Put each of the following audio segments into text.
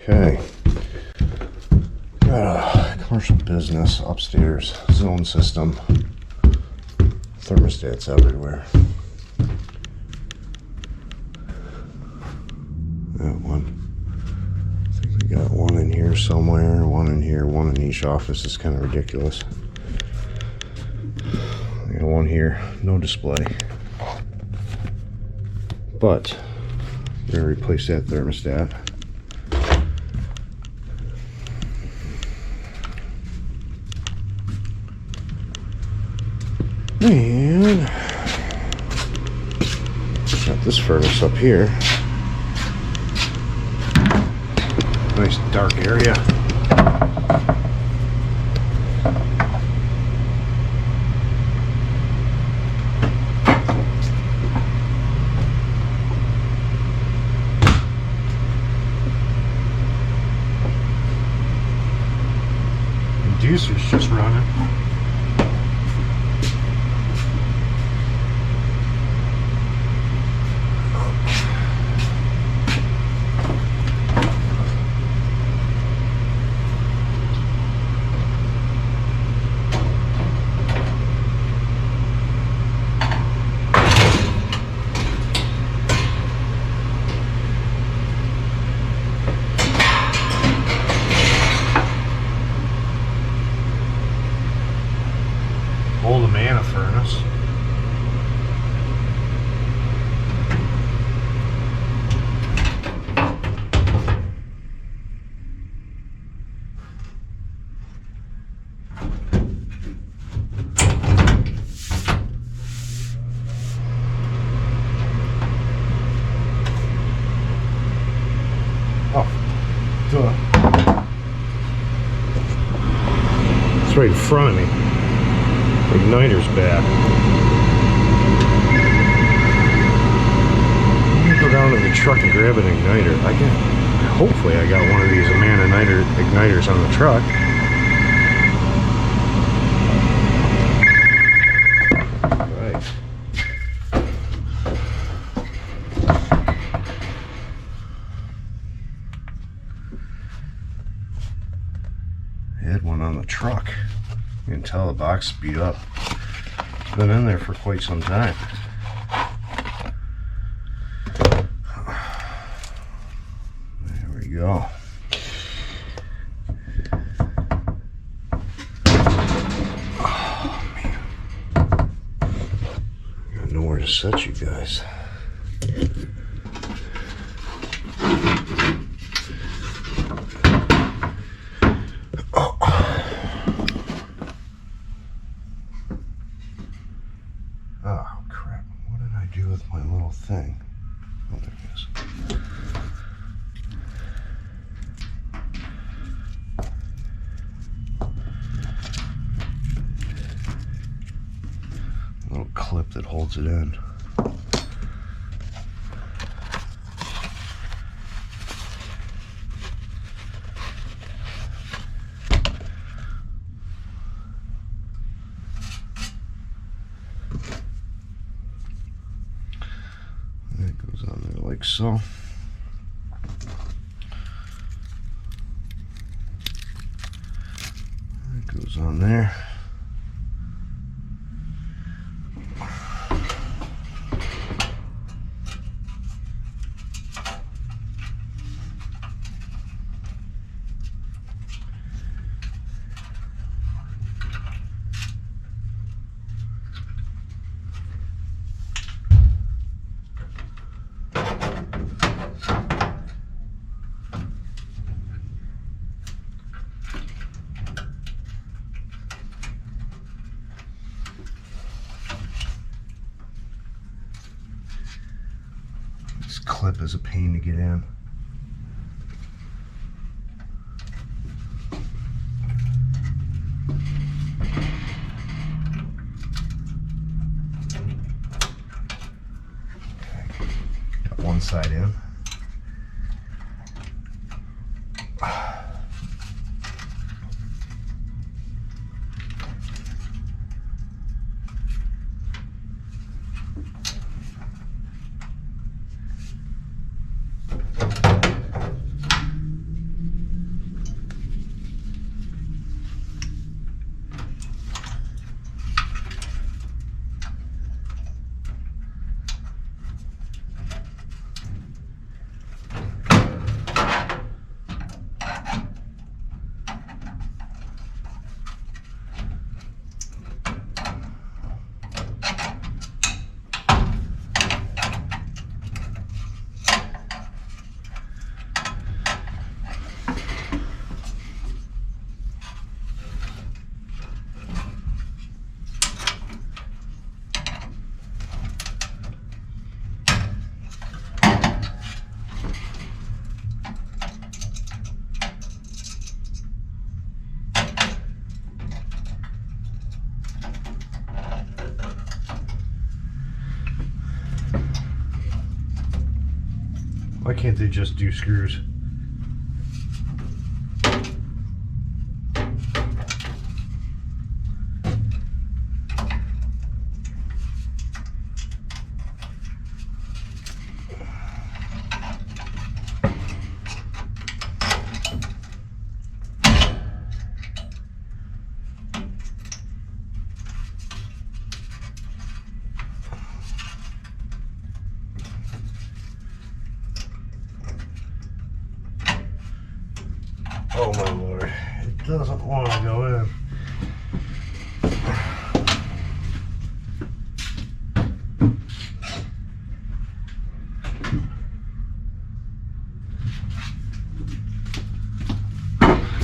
Okay. Got a commercial business upstairs, zone system, thermostats everywhere. That one. I think we got one in here somewhere, one in here, one in each office. It's kind of ridiculous. I got one here, no display. But we're gonna replace that thermostat. And got this furnace up here. Nice dark area. Inducer's just running. Old Amana furnace. Oh, duh. It's right in front of me. Igniter's bad. I'm gonna go down to the truck and grab an igniter. Hopefully I got one of these Amana igniters on the truck. Right. I had one on the truck. You can tell the box beat up. It's been in there for quite some time. There we go. Oh man. I got nowhere to set you guys. Oh crap, what did I do with my little thing? Oh, there it is. A little clip that holds it in. Like so. It goes on there. This clip is a pain to get in. Okay. Got one side in. can't they just do screws? Oh my lord, it doesn't want to go in.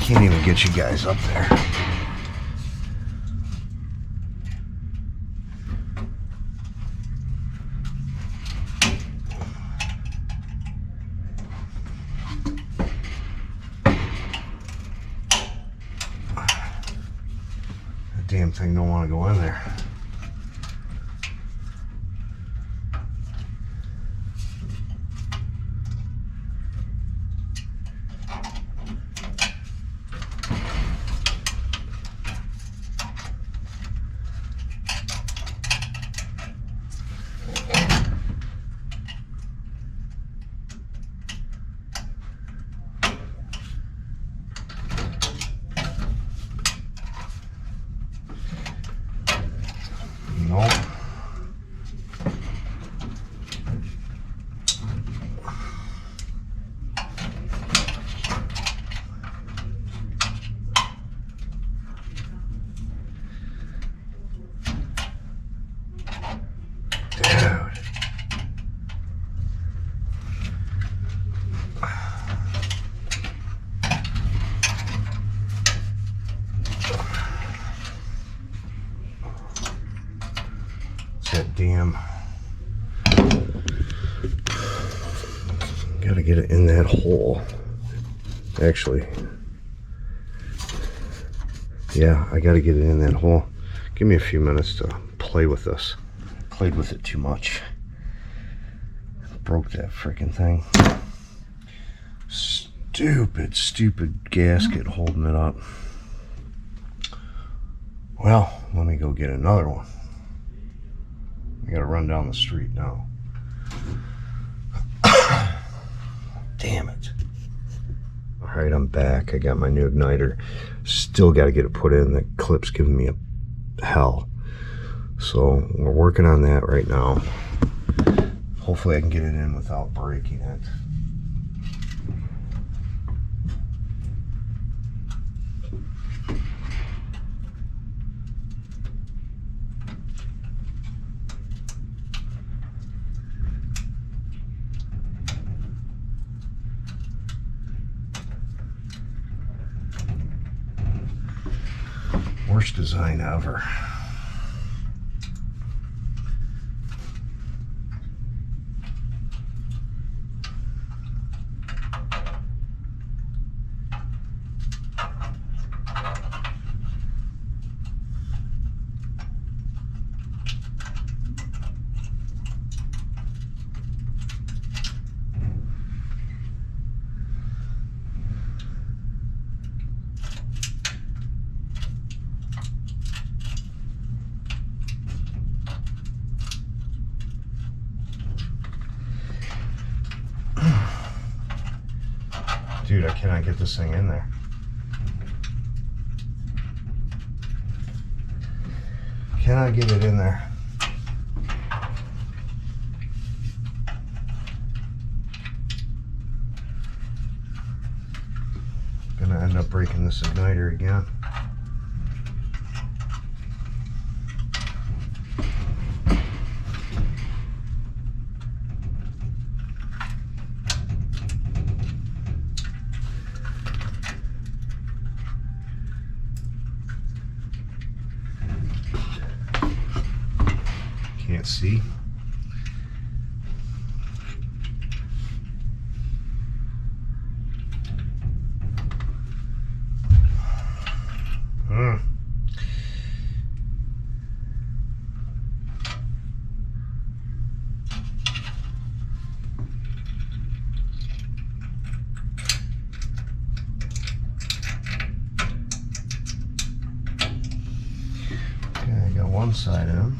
Can't even get you guys up there. Damn thing don't want to go in there. Nope. That damn, gotta get it in that hole. Actually, yeah, I gotta get it in that hole. Give me a few minutes to play with this. Played with it too much. Broke that freaking thing. Stupid gasket holding it up. Well, let me go get another one. I gotta run down the street now. Damn it. Alright, I'm back. I got my new igniter. Still gotta get it put in. The clip's giving me a hell. So we're working on that right now. Hopefully I can get it in without breaking it. Worst design ever. Dude, I cannot get this thing in there. Cannot get it in there. Gonna end up breaking this igniter again. Can't see. one side in.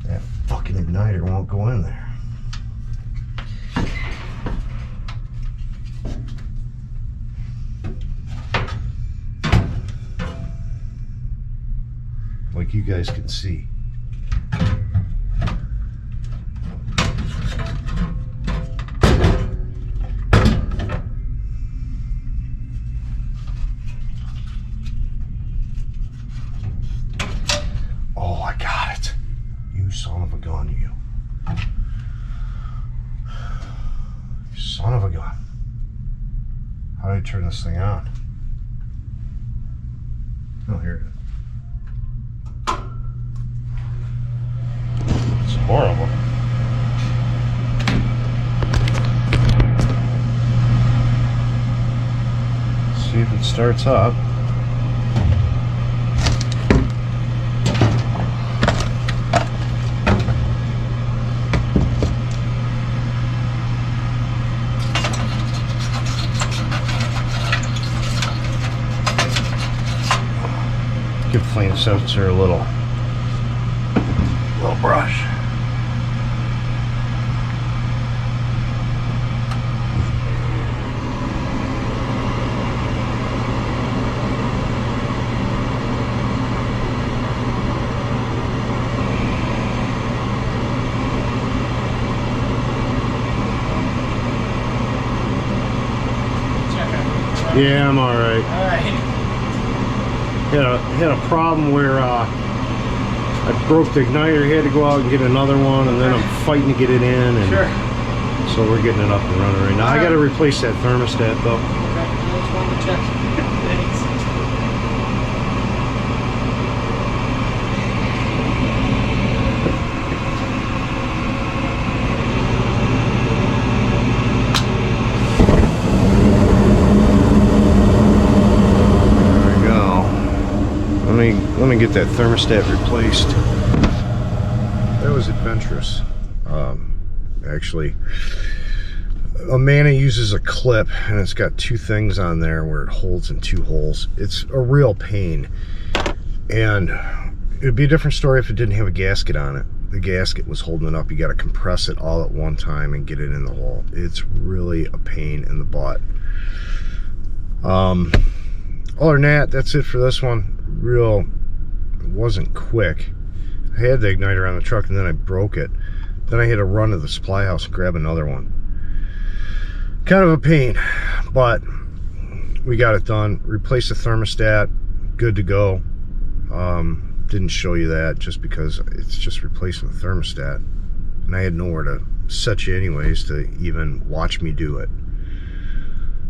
That fucking igniter won't go in there. Like you guys can see. Oh, I got it. You son of a gun, you. You son of a gun. How do I turn this thing on? Oh, here it is. Horrible. See if it starts up. Give flame sensor a little brush. Yeah, I'm all right. All right. Had a problem where I broke the igniter. Had to go out and get another one, and then I'm fighting to get it in. And sure. So we're getting it up and running right now. I got to replace that thermostat though. Okay. I just wanted to check. Thanks. Let me get that thermostat replaced. That was adventurous. Actually, Amana uses a clip, and it's got two things on there where it holds in two holes. It's a real pain, and it'd be a different story if it didn't have a gasket on it. The gasket was holding it up. You got to compress it all at one time and get it in the hole. It's really a pain in the butt. Other than that, that's it for this one. It wasn't quick. I had the igniter on the truck and then I broke it. Then I had to run to the supply house and grab another one. Kind of a pain, but we got it done. Replaced the thermostat, good to go. Didn't show you that just because it's just replacing the thermostat. And I had nowhere to set you anyways to even watch me do it.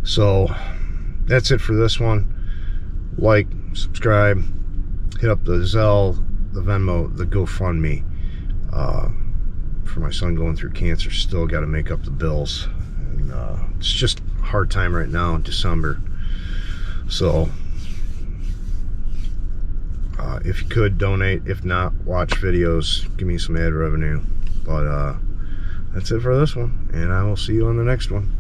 So that's it for this one. Like, subscribe, hit up the Zelle, the Venmo, the GoFund Me. For my son going through cancer, still got to make up the bills. And, it's just a hard time right now in December. So, if you could donate, if not, watch videos, give me some ad revenue. But that's it for this one, and I will see you on the next one.